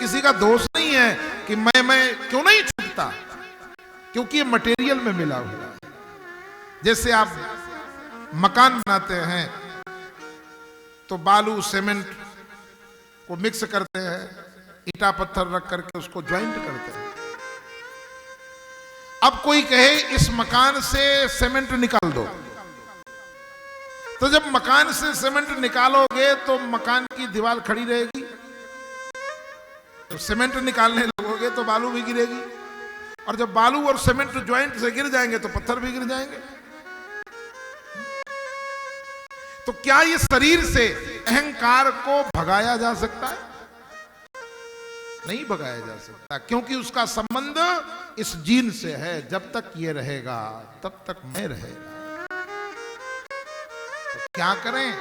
किसी का दोष नहीं है कि मैं क्यों नहीं छूटता, क्योंकि ये मटेरियल में मिला हुआ है। जैसे आप मकान बनाते हैं तो बालू सीमेंट को मिक्स करते हैं, ईटा पत्थर रख करके उसको ज्वाइंट करते हैं। अब कोई कहे इस मकान से सीमेंट निकाल दो, तो जब मकान से सीमेंट निकालोगे तो मकान की दीवार खड़ी रहेगी, तो सीमेंट निकालने लगोगे तो बालू भी गिरेगी, और जब बालू और सीमेंट ज्वाइंट से गिर जाएंगे तो पत्थर भी गिर जाएंगे। तो क्या ये शरीर से अहंकार को भगाया जा सकता है? नहीं भगाया जा सकता, क्योंकि उसका संबंध इस जीन से है। जब तक ये रहेगा तब तक मैं रहेगा। तो क्या करें?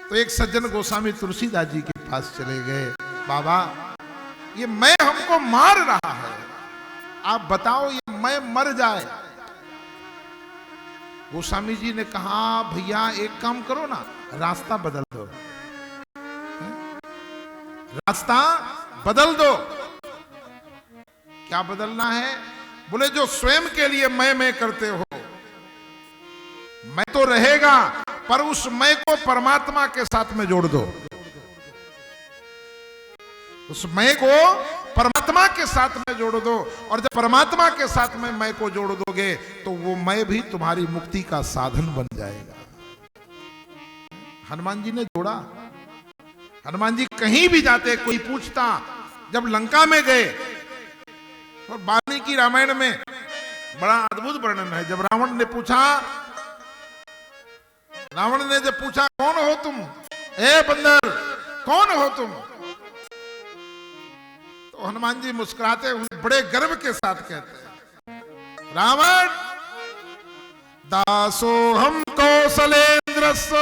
तो एक सज्जन गोस्वामी तुलसीदास जी के पास चले गए, बाबा ये मैं हमको मार रहा है, आप बताओ ये मैं मर जाए। गोस्वामी जी ने कहा, भैया एक काम करो ना, रास्ता बदल दो, रास्ता बदल दो। क्या बदलना है? बोले जो स्वयं के लिए मैं करते हो, मैं तो रहेगा, पर उस मैं को परमात्मा के साथ में जोड़ दो। उस मैं को परमात्मा के साथ में जोड़ दो, और जब परमात्मा के साथ में मैं को जोड़ दोगे तो वो मैं भी तुम्हारी मुक्ति का साधन बन जाएगा। हनुमान जी ने जोड़ा। हनुमान जी कहीं भी जाते, कोई पूछता, जब लंका में गए, और वाल्मीकि रामायण में बड़ा अद्भुत वर्णन है। जब रावण ने जब पूछा कौन हो तुम, ए बंदर कौन हो तुम, तो हनुमान जी मुस्कुराते हुए बड़े गर्व के साथ कहते हैं, रावण दासो हम कौशलेंद्रस्य,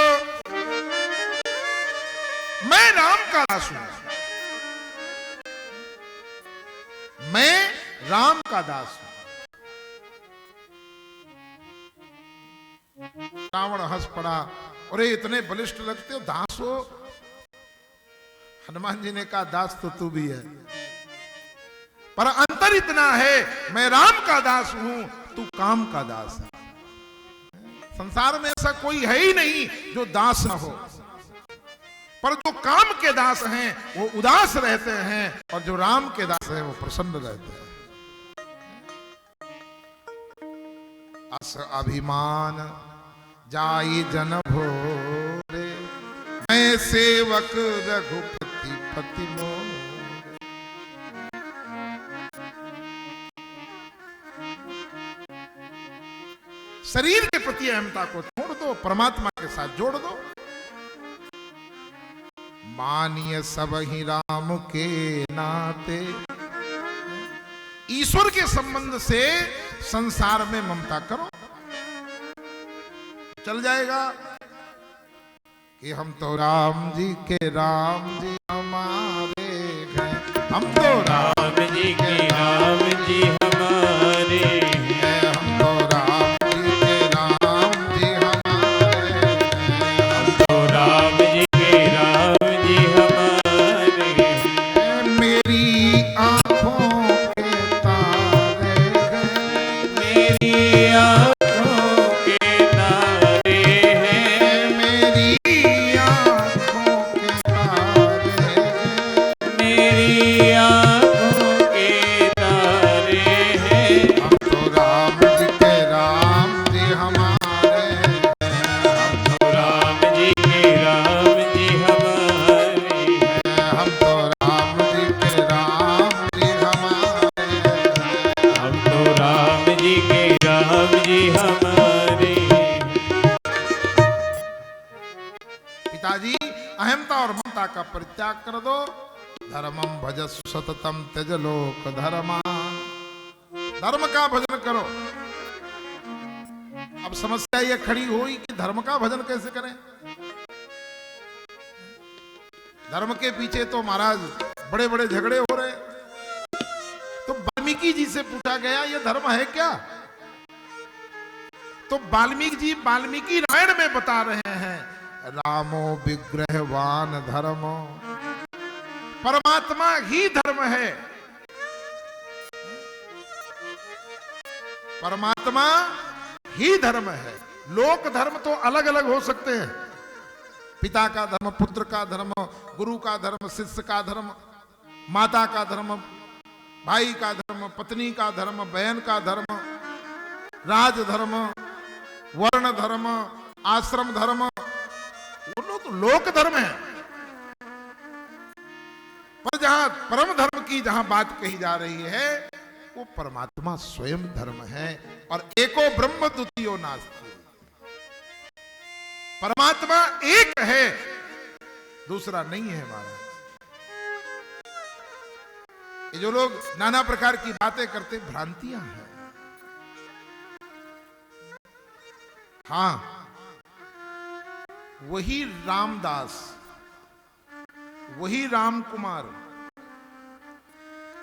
मैं राम का दास हूं, मैं राम का दास हूं। रावण हंस पड़ा, अरे इतने बलिष्ठ लगते हो, दास हो? हनुमान जी ने कहा, दास तो तू भी है, पर अंतर इतना है, मैं राम का दास हूं, तू काम का दास है। संसार में ऐसा कोई है ही नहीं जो दास ना हो, पर जो काम के दास हैं वो उदास रहते हैं, और जो राम के दास हैं वो प्रसन्न रहते हैं। अस अभिमान जाई जन भोरे, मैं सेवक रघुपति पति मोरे। शरीर के प्रति अहमता को छोड़ दो, परमात्मा के साथ जोड़ दो। मानिए सब ही राम के नाते, ईश्वर के संबंध से संसार में ममता करो, चल जाएगा कि हम तो राम जी के, राम जी हमारे हैं, हम तो राम जी के, राम जी हमारे हैं, हम तो राम जी के, राम जी हमारे हैं, हम तो राम जी के, राम जी हमारे हैं। मेरी आंखों के तारे हैं, मेरी आंखों के तारे हैं, मेरी आंखों के तारे हैं, मेरी आंखों के तारे हैं। हम तो राम जी के, राम जी हमारे हैं, हम तो राम जी के, राम जी हमारे हैं, हम तो राम जी के, राम जी हमारे हैं, हम तो राम जी के, राम जी हमारे। पिताजी अहमता और ममता का परित्याग कर दो, धर्मम भजस्व सततम त्यज लोक धर्मान, धर्म का भजन करो। अब समस्या ये खड़ी हुई कि धर्म का भजन कैसे करें? धर्म के पीछे तो महाराज बड़े बड़े झगड़े हो रहे। तो वाल्मीकि जी से पूछा गया, ये धर्म है क्या? तो वाल्मीकि जी वाल्मीकि रामायण में बता रहे हैं, रामो विग्रहवान धर्मो परमात्मा ही धर्म है। परमात्मा ही धर्म है। लोक धर्म तो अलग अलग हो सकते हैं, पिता का धर्म, पुत्र का धर्म, गुरु का धर्म, शिष्य का धर्म, माता का धर्म, भाई का धर्म, पत्नी का धर्म, बहन का धर्म, राज धर्म, वर्ण धर्म, आश्रम धर्म, वो तो लोक धर्म है। पर जहां परम धर्म की जहां बात कही जा रही है वो परमात्मा स्वयं धर्म है। और एको ब्रह्म द्वितीयो नास्ति, परमात्मा एक है, दूसरा नहीं है महाराज। ये जो लोग नाना प्रकार की बातें करते, भ्रांतियां हैं। हां, वही रामदास, वही राम कुमार,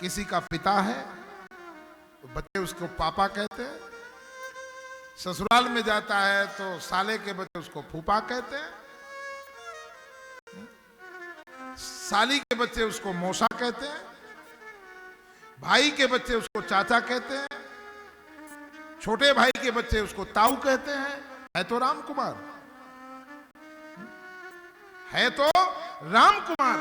किसी का पिता है तो बच्चे उसको पापा कहते हैं, ससुराल में जाता है तो साले के बच्चे उसको फूफा कहते हैं, साली के बच्चे उसको मौसा कहते हैं, भाई के बच्चे उसको चाचा कहते हैं, छोटे भाई के बच्चे उसको ताऊ कहते हैं। है तो राम कुमार, है तो राम कुमार,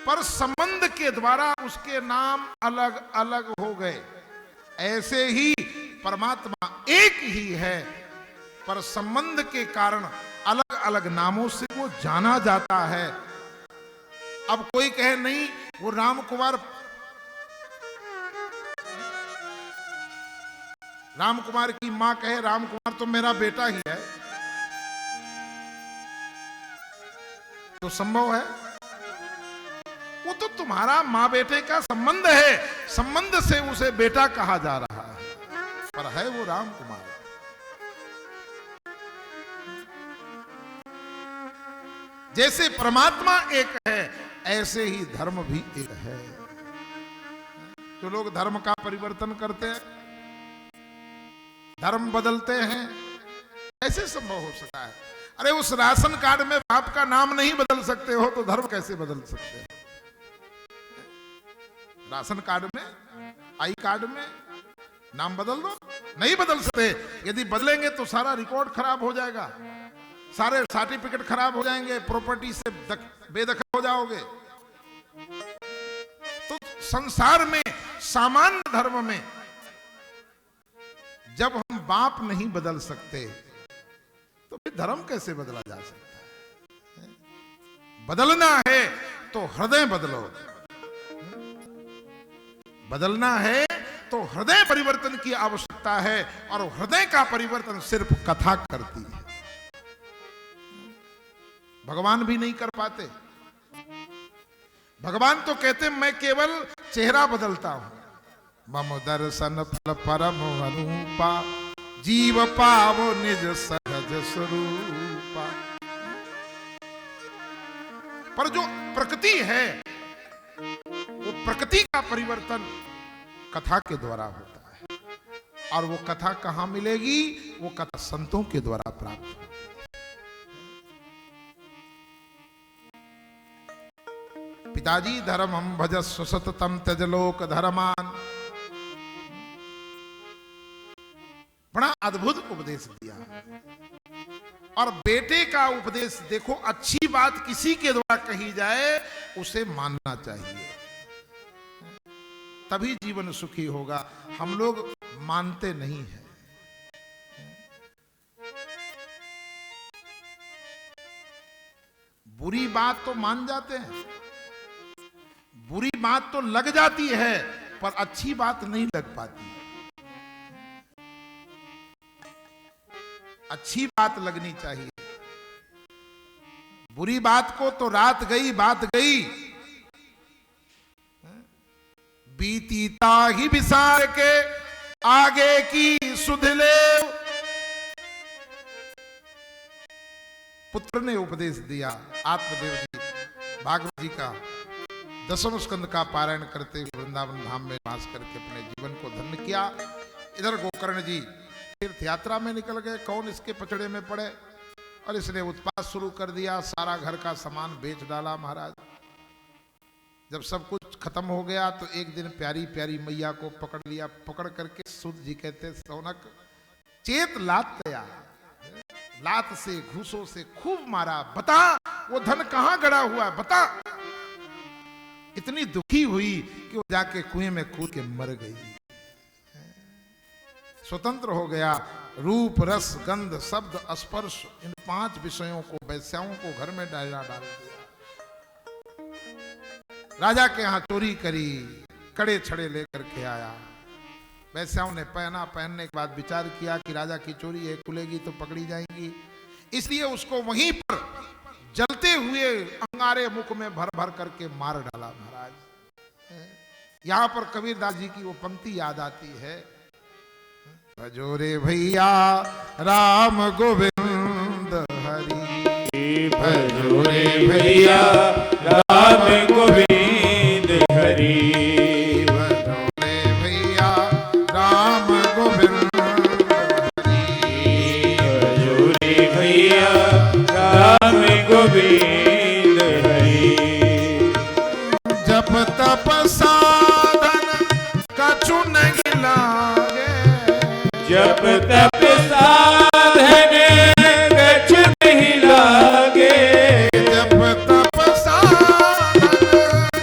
पर संबंध के द्वारा उसके नाम अलग अलग हो गए। ऐसे ही परमात्मा एक ही है, पर संबंध के कारण अलग अलग नामों से वो जाना जाता है। अब कोई कहे नहीं वो राम कुमार, राम कुमार की मां कहे राम कुमार तो मेरा बेटा ही है, तो संभव है? वो तो तुम्हारा मां बेटे का संबंध है, संबंध से उसे बेटा कहा जा रहा है, पर है वो राम कुमार। जैसे परमात्मा एक है, ऐसे ही धर्म भी एक है। जो लोग धर्म का परिवर्तन करते हैं, धर्म बदलते हैं, कैसे संभव हो सकता है? अरे उस राशन कार्ड में बाप का नाम नहीं बदल सकते हो तो धर्म कैसे बदल सकते हो? राशन कार्ड में, आई कार्ड में नाम बदल दो, नहीं बदल सकते। यदि बदलेंगे तो सारा रिकॉर्ड खराब हो जाएगा, सारे सर्टिफिकेट खराब हो जाएंगे, प्रॉपर्टी से बेदखल हो जाओगे। तो संसार में सामान्य धर्म में जब हम बाप नहीं बदल सकते तो फिर धर्म कैसे बदला जा सकता है? बदलना है तो हृदय बदलो, बदलना है तो हृदय परिवर्तन की आवश्यकता है, और हृदय का परिवर्तन सिर्फ कथा करती है, भगवान भी नहीं कर पाते। भगवान तो कहते मैं केवल चेहरा बदलता हूं, मम दर्शन फल परम अनुपा, जीव पावो निज सहज स्वरूपा। पर जो प्रकृति है वो प्रकृति का परिवर्तन कथा के द्वारा होता है, और वो कथा कहां मिलेगी? वो कथा संतों के द्वारा प्राप्त होगी। पिताजी धर्मं भजस्व सततम त्यजलोक धर्मान, बड़ा अद्भुत उपदेश दिया। और बेटे का उपदेश देखो, अच्छी बात किसी के द्वारा कही जाए उसे मानना चाहिए, तभी जीवन सुखी होगा। हम लोग मानते नहीं हैं। बुरी बात तो मान जाते हैं, बुरी बात तो लग जाती है, पर अच्छी बात नहीं लग पाती। अच्छी बात लगनी चाहिए। बुरी बात को तो रात गई बात गई, बीतीता ही विसार के आगे की सुध ले। पुत्र ने उपदेश दिया, आत्मदेव जी भागवत जी का 10वें स्कंद का पारायण करते हुए वृंदावन धाम में वास करके अपने जीवन को धन्य किया। इधर गोकर्ण जी तीर्थ यात्रा में निकल गए, कौन इसके पचड़े में पड़े, और इसने उत्पात शुरू कर दिया, सारा घर का सामान बेच डाला महाराज। जब सब कुछ खत्म हो गया तो एक दिन प्यारी प्यारी मैया को पकड़ लिया, पकड़ करके सूत जी कहते सौनक चेत लात तया, लात से घूसों से खूब मारा, बता वो धन कहां गड़ा हुआ है, बता। इतनी दुखी हुई कि वो जाके कुएं में कूद के मर गई, स्वतंत्र हो गया। रूप रस गंध शब्द स्पर्श इन 5 विषयों को वैश्याओं को घर में डाल दिया। राजा के यहां चोरी करी, कड़े छड़े लेकर के आया। वैश्याओं ने पहना, पहनने के बाद विचार किया कि राजा की चोरी है, खुलेगी तो पकड़ी जाएंगी, इसलिए उसको वहीं पर जलते हुए अंगारे मुख में भर भर करके मार डाला। महाराज यहां पर कबीरदास जी की वो पंक्ति याद आती है, भजो रे भैया राम गोविंद हरि, भजो रे भैया राम गोविंद हरि, भजो रे भैया राम गोविंद हरि, भजो रे भैया राम गोविंद हरि। जप तप साधन कछु नहीं लागे, जप तप साधन कछु नहीं लागे, जप तप साधन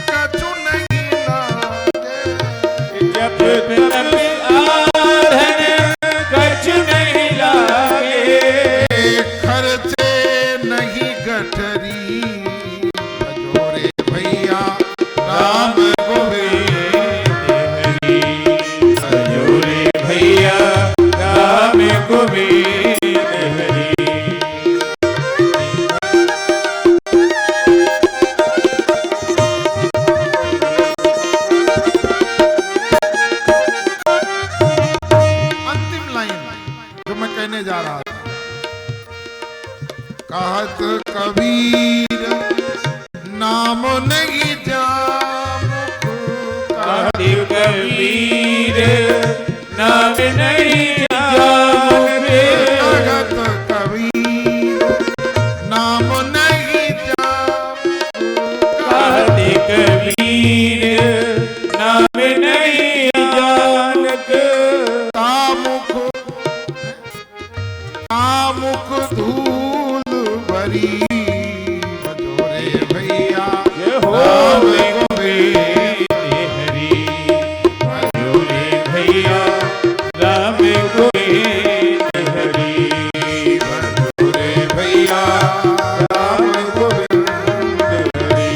कछु नहीं लागे, जप तप साधन कछु नहीं लागे, खर्चे नहीं गठरी, भजो रे भैया राम गोविंद हरि, भजो रे भैया राम गोविंद हरि। अंतिम लाइन जो मैं कहने जा रहा था, कहत कबीर नाम नहीं जामुख, कहत कबीर नाम नहीं जामुखे, कहत कबीर नाम नहीं जामुख, कहत कबीर नाम नहीं जानक, तामुख तामुख धूल भरी, भजो रे भैया हो राम गोविंद हरि, भजो रे भैया राम गोविंद हरि, भजो रे भैया राम गोविंद हरि,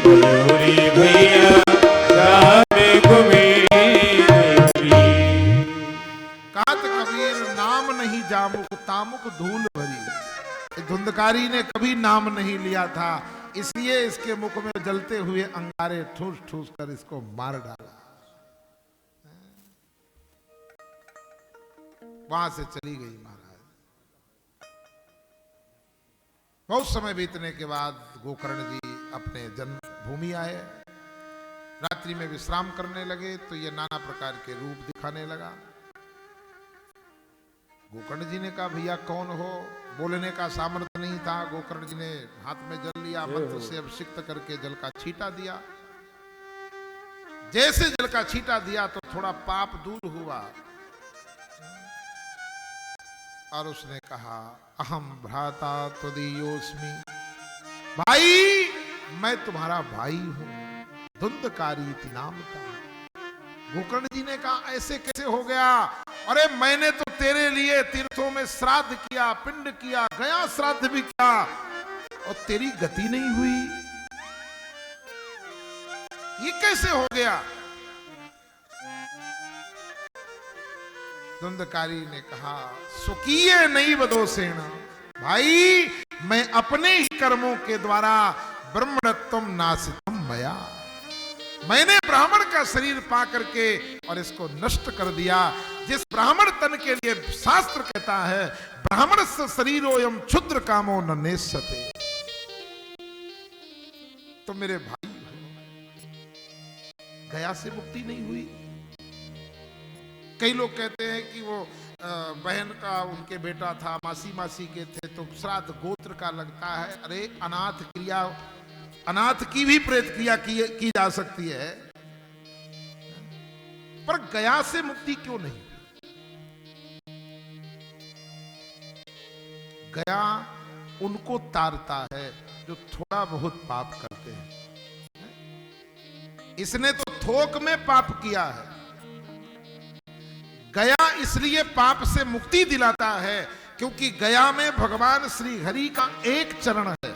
भजो रे भैया राम गोविंद हरि। कहत कबीर नाम नहीं जामुक तामुक धूल भरी। धुंधकारी ने कभी नाम नहीं लिया था, इसलिए इसके मुख में जलते हुए अंगारे ठूस ठूस कर इसको मार डाला। वहां से चली गई महाराज। बहुत समय बीतने के बाद गोकर्ण जी अपने जन्मभूमि आए, रात्रि में विश्राम करने लगे तो ये नाना प्रकार के रूप दिखाने लगा। गोकर्ण जी ने कहा भैया कौन हो, बोलने का सामर्थ्य नहीं था। गोकर्ण जी ने हाथ में जल लिया, मंत्र से अभिषिक्त करके जल का छींटा दिया। जैसे जल का छींटा दिया तो थोड़ा पाप दूर हुआ और उसने कहा अहम भ्राता त्वदीयोस्मि, भाई मैं तुम्हारा भाई हूं, धुंधकारी इति नाम था। गोकर्ण जी ने कहा ऐसे कैसे हो गया, अरे मैंने तो तेरे लिए तीर्थों में श्राद्ध किया, पिंड किया, गया श्राद्ध भी किया और तेरी गति नहीं हुई, ये कैसे हो गया। धुंधकारी ने कहा सुकीय नहीं बदोसेण, भाई मैं अपने ही कर्मों के द्वारा ब्रह्मणत्वम नासितम मया, मैंने ब्राह्मण का शरीर पा करके और इसको नष्ट कर दिया। जिस ब्राह्मण तन के लिए शास्त्र कहता है ब्राह्मण शरीरोयम क्षुद्र कामो न नेष्यते, तो मेरे भाई गया से मुक्ति नहीं हुई। कई लोग कहते हैं कि वो बहन का उनके बेटा था, मासी मासी के थे, तो श्राद्ध गोत्र का लगता है। अरे अनाथ क्रिया अनाथ की भी प्रेत क्रिया की जा सकती है, पर गया से मुक्ति क्यों नहीं? गया उनको तारता है जो थोड़ा बहुत पाप करते हैं। इसने तो थोक में पाप किया है। गया इसलिए पाप से मुक्ति दिलाता है क्योंकि गया में भगवान श्री हरि का एक चरण है।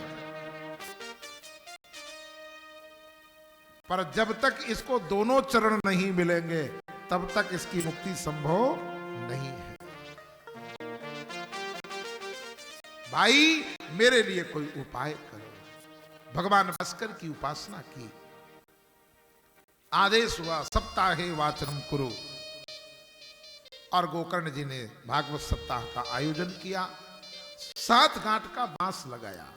पर जब तक इसको दोनों चरण नहीं मिलेंगे तब तक इसकी मुक्ति संभव नहीं है। भाई मेरे लिए कोई उपाय करो। भगवान भास्कर की उपासना की, आदेश हुआ सप्ताहे वाचनम कुरु, और गोकर्ण जी ने भागवत सप्ताह का आयोजन किया। 7 गांठ का बांस लगाया,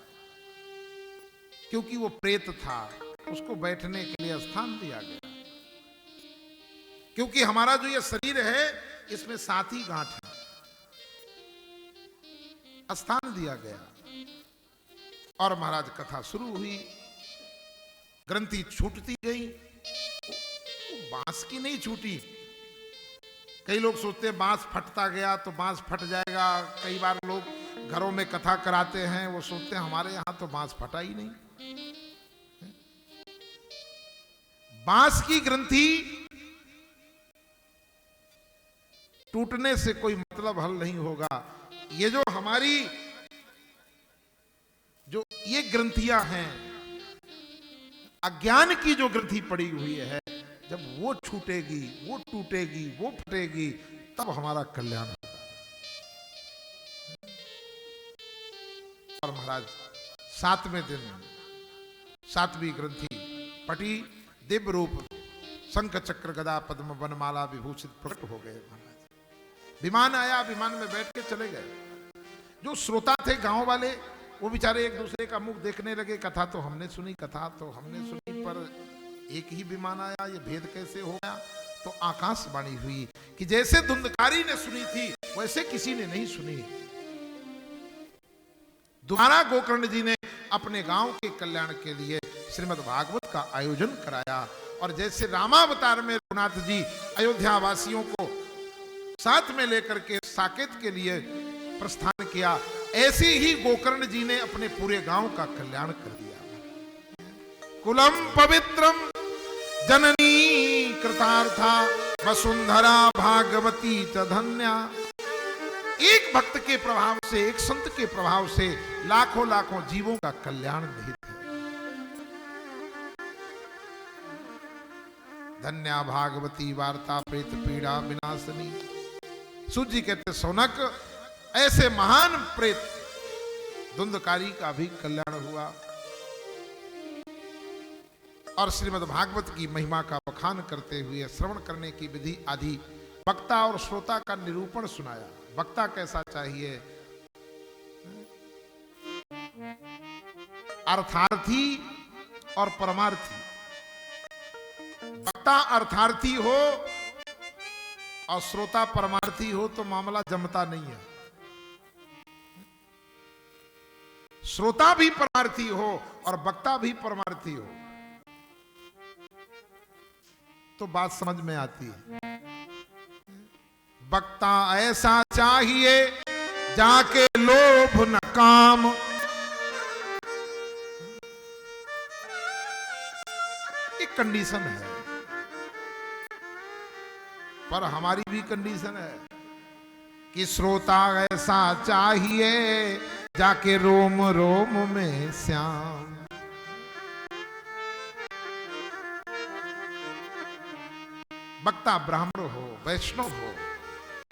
क्योंकि वो प्रेत था, उसको बैठने के लिए स्थान दिया गया। क्योंकि हमारा जो ये शरीर है इसमें 7 ही गांठ है, स्थान दिया गया। और महाराज कथा शुरू हुई, ग्रंथि छूटती गई। बांस की नहीं छूटी। कई लोग सोचते हैं बांस फटता गया तो बांस फट जाएगा। कई बार लोग घरों में कथा कराते हैं, वो सोचते हैं हमारे यहां तो बांस फटा ही नहीं। बांस की ग्रंथि टूटने से कोई मतलब हल नहीं होगा। ये जो हमारी जो ये ग्रंथियां हैं, अज्ञान की जो ग्रंथि पड़ी हुई है, जब वो छूटेगी, वो टूटेगी, वो फटेगी, तब हमारा कल्याण होगा। और महाराज 7वें दिन 7वीं ग्रंथि पटी, दिव्य रूप शंख चक्र गदा पद्म वनमाला विभूषित प्रकट हो गए। महाराज विमान आया, विमान में बैठ के चले गए। जो श्रोता थे गांव वाले, वो बेचारे एक दूसरे का मुख देखने लगे। कथा तो हमने सुनी, कथा तो हमने सुनी, पर एक ही विमान आया, ये भेद कैसे हो गया? तो आकाशवाणी हुई कि जैसे धुंधकारी ने सुनी थी वैसे किसी ने नहीं सुनी। दोबारा गोकर्ण जी ने अपने गांव के कल्याण के लिए श्रीमद् भागवत का आयोजन कराया। और जैसे रामावतार में रघुनाथ जी अयोध्या वासियों को साथ में लेकर के साकेत के लिए प्रस्थान किया, ऐसे ही गोकर्ण जी ने अपने पूरे गांव का कल्याण कर दिया। कुलम पवित्रम जननी कृतार्था वसुंधरा भागवती च धन्या। एक भक्त के प्रभाव से, एक संत के प्रभाव से लाखों लाखों जीवों का कल्याण निहित है। धन्या भागवती वार्ता प्रेत पीड़ा विनाशनी। सूत जी कहते सौनक, ऐसे महान प्रेत धुंधकारी का भी कल्याण हुआ। और श्रीमद् भागवत की महिमा का बखान करते हुए श्रवण करने की विधि आदि वक्ता और श्रोता का निरूपण सुनाया। वक्ता कैसा चाहिए? अर्थार्थी और परमार्थी। वक्ता अर्थार्थी हो और श्रोता परमार्थी हो तो मामला जमता नहीं है। श्रोता भी परमार्थी हो और वक्ता भी परमार्थी हो तो बात समझ में आती है। वक्ता ऐसा चाहिए जाके लोभ न काम। एक कंडीशन है, पर हमारी भी कंडीशन है कि श्रोता ऐसा चाहिए जाके रोम रोम में श्याम। वक्ता ब्राह्मण हो, वैष्णव हो,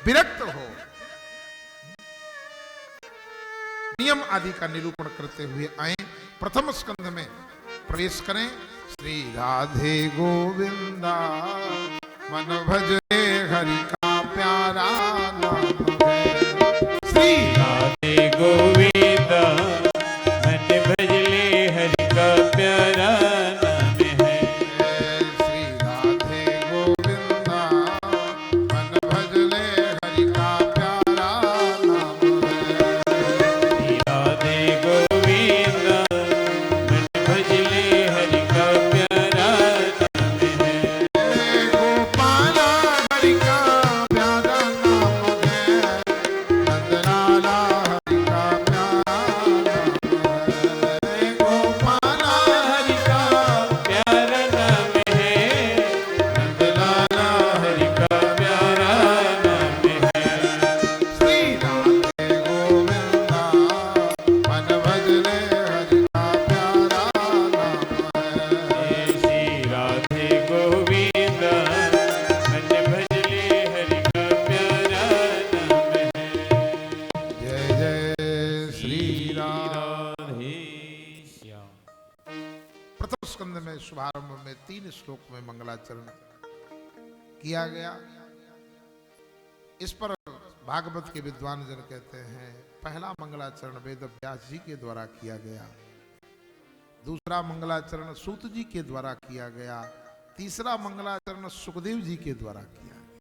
विरक्त हो, नियम आदि का निरूपण करते हुए आए। प्रथम स्कंध में प्रवेश करें। श्री राधे गोविंदा मन भजे हरि का प्यारा नाम है। श्री राधे गोविंदा मन भजले हरि का प्यारा नाम है। श्री राधे गोविंदा मन भजले हरि का प्यारा नाम है। राधे गोविंदा मन भजले में 3 श्लोक में मंगलाचरण किया गया। इस पर भागवत के विद्वान जन कहते हैं पहला मंगलाचरण वेद व्यास जी के द्वारा किया गया, दूसरा मंगलाचरण सूत जी के द्वारा किया गया, तीसरा मंगलाचरण सुखदेव जी के द्वारा किया गया।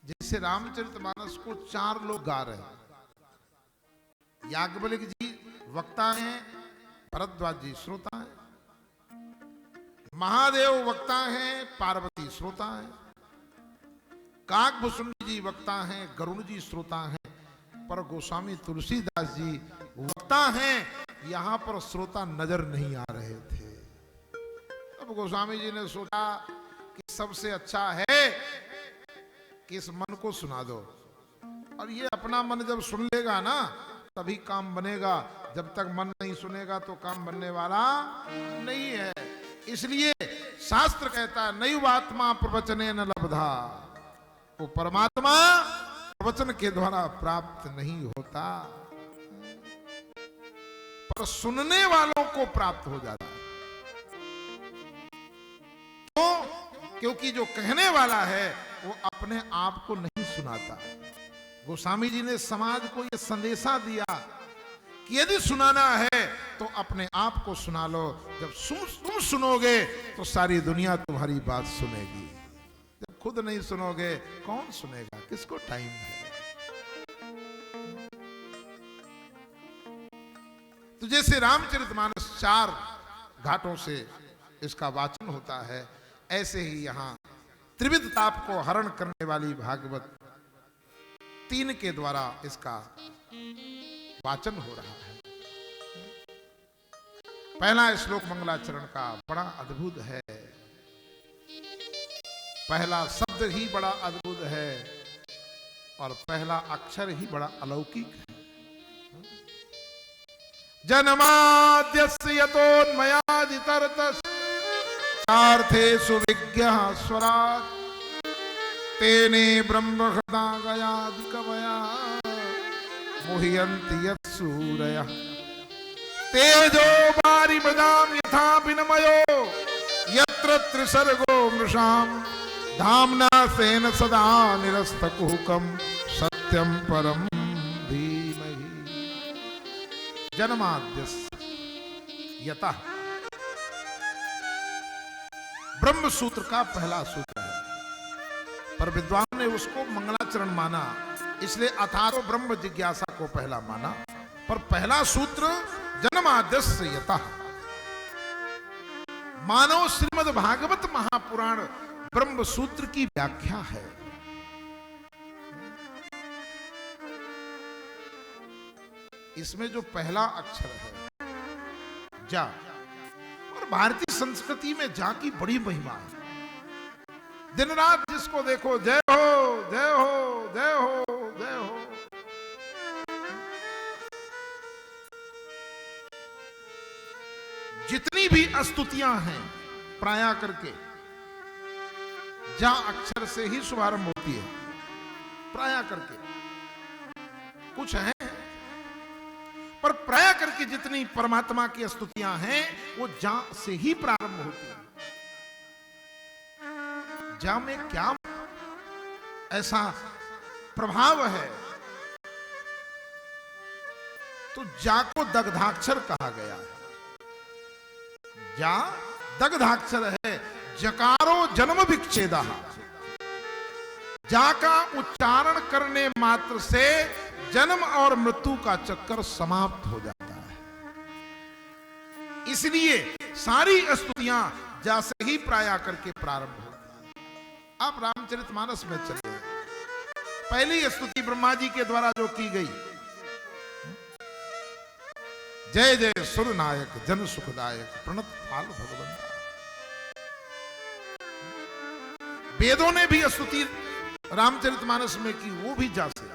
जैसे रामचरितमानस को 4 लोग गा रहे हैं, याज्ञवल्क्य जी वक्ता हैं, भरद्वाज जी श्रोता हैं, महादेव वक्ता हैं, पार्वती श्रोता हैं, काकभूषुंडी जी वक्ता हैं, गरुण जी श्रोता हैं, पर गोस्वामी तुलसीदास जी वक्ता हैं, यहां पर श्रोता नजर नहीं आ रहे थे। तब गोस्वामी जी ने सोचा कि सबसे अच्छा है कि इस मन को सुना दो, और ये अपना मन जब सुन लेगा ना तभी काम बनेगा, जब तक मन नहीं सुनेगा तो काम बनने वाला नहीं है। इसलिए शास्त्र कहता है नैवात्मा प्रवचने न लब्धा, वो परमात्मा प्रवचन के द्वारा प्राप्त नहीं होता, पर सुनने वालों को प्राप्त हो जाता है। तो क्योंकि जो कहने वाला है वो अपने आप को नहीं सुनाता। गोस्वामी जी ने समाज को यह संदेशा दिया कि यदि सुनाना है तो अपने आप को सुना लो, जब तुम सुनोगे तो सारी दुनिया तुम्हारी बात सुनेगी, जब खुद नहीं सुनोगे कौन सुनेगा, किसको टाइम है। तो जैसे रामचरितमानस 4 घाटों से इसका वाचन होता है, ऐसे ही यहां त्रिविध ताप को हरण करने वाली भागवत 3 के द्वारा इसका वाचन हो रहा है। पहला श्लोक मंगलाचरण का बड़ा अद्भुत है, पहला शब्द ही बड़ा अद्भुत है और पहला अक्षर ही बड़ा अलौकिक है। जन्माद्यस्य यतोन्मयादितरतश्चार्थेषु विज्ञः स्वराट् तेने ब्रह्महृदागयादिकवया मुह्यन्ति यत्सूरयः तेजो वारिमृदां यथा विनिमयो यत्र त्रिसर्गो मृषां धाम्ना स्वेन सदा निरस्तकुहकं सत्यं परं धीमहि। जन्माद्यस्य यतः ब्रह्म सूत्र का पहला सूत्र है, पर विद्वान ने उसको मंगलाचरण माना, इसलिए अथारो ब्रह्म जिज्ञासा को पहला माना। पर पहला सूत्र जन्माद्यस्य यतः मानव श्रीमद् भागवत महापुराण ब्रह्म सूत्र की व्याख्या है। इसमें जो पहला अक्षर है जा, और भारतीय संस्कृति में जा की बड़ी महिमा है। दिन रात जिसको देखो जय हो जय हो जय हो जय हो। जितनी भी स्तुतियां हैं प्राय करके जा अक्षर से ही शुभारंभ होती है, प्राय करके कुछ है, पर प्राय करके जितनी परमात्मा की स्तुतियां हैं वो जा से ही प्रारंभ होती है। जा में क्या ऐसा प्रभाव है, तो जा को दग्धाक्षर कहा गया है। जा दग्धाक्षर है, जकारो जन्म विच्छेदः, जा का उच्चारण करने मात्र से जन्म और मृत्यु का चक्कर समाप्त हो जाता है। इसलिए सारी स्तुतियां जा से ही प्राय करके प्रारंभ होती है। आप रामचरितमानस में चलिए, पहली स्तुति ब्रह्मा जी के द्वारा जो की गई, जय जय सुर नायक जन सुखदायक प्रणत पाल भगवंता। वेदों ने भी स्तुति रामचरितमानस में की, वो भी जा से।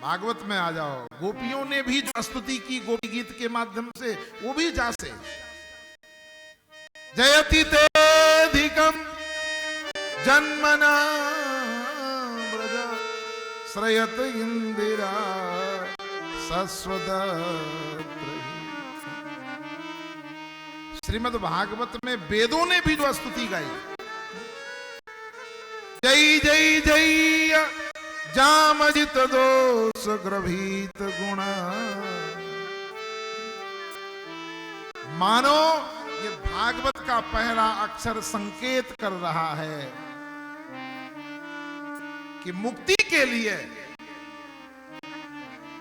भागवत में आ जाओ, गोपियों ने भी जो स्तुति की गोपी गीत के माध्यम से, वो भी जा से। जयति तेधिकम जन्मना व्रज श्रयत इंदिरा सस्वदत्र श्रीमद् भागवत में वेदों ने भी जो स्तुति गाई, जय जय जय जामजित दोष ग्रभीत गुण, मानो ये भागवत का पहला अक्षर संकेत कर रहा है कि मुक्ति के लिए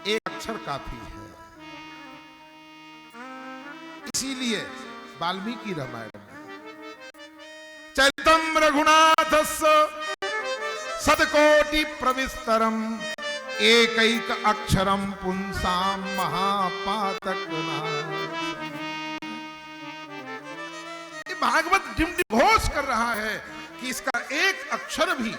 एक अक्षर काफी है। इसीलिए वाल्मीकि रामायण में चरितम रघुनाथस्य सतकोटि प्रविस्तरम एकैक अक्षरम पुंसाम महापातक नाम। ये भागवत ढिमढिम घोष कर रहा है कि इसका एक अक्षर भी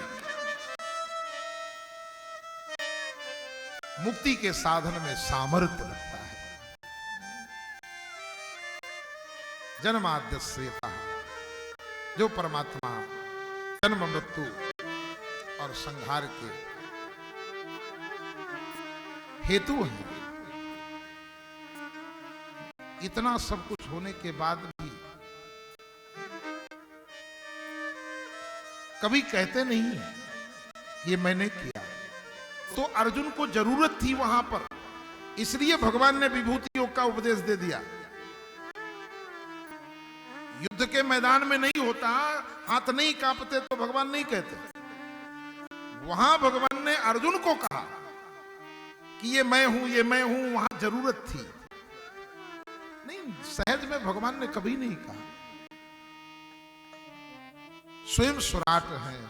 मुक्ति के साधन में सामर्थ्य रखता है। जन्माद्यस्य जो परमात्मा जन्म मृत्यु और संहार के हेतु हैं, इतना सब कुछ होने के बाद भी कभी कहते नहीं ये मैंने किया। तो अर्जुन को जरूरत थी वहां पर, इसलिए भगवान ने विभूति योग का उपदेश दे दिया। युद्ध के मैदान में नहीं होता, हाथ नहीं कांपते तो भगवान नहीं कहते। वहां भगवान ने अर्जुन को कहा कि ये मैं हूं, ये मैं हूं, वहां जरूरत थी। नहीं, सहज में भगवान ने कभी नहीं कहा। स्वयं सुराट हैं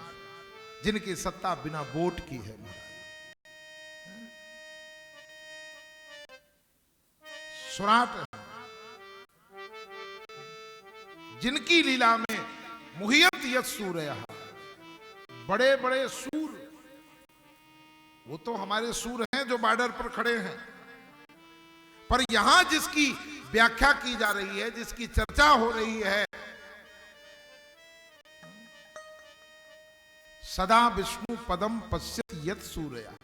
जिनकी सत्ता बिना वोट की है महाराज। सुराट है जिनकी लीला में मुह्यत यत् सूरयः, बड़े बड़े सूर, वो तो हमारे सूर हैं जो बॉर्डर पर खड़े हैं, पर यहां जिसकी व्याख्या की जा रही है, जिसकी चर्चा हो रही है, सदा विष्णु पदम पश्यति यत् सूरयः,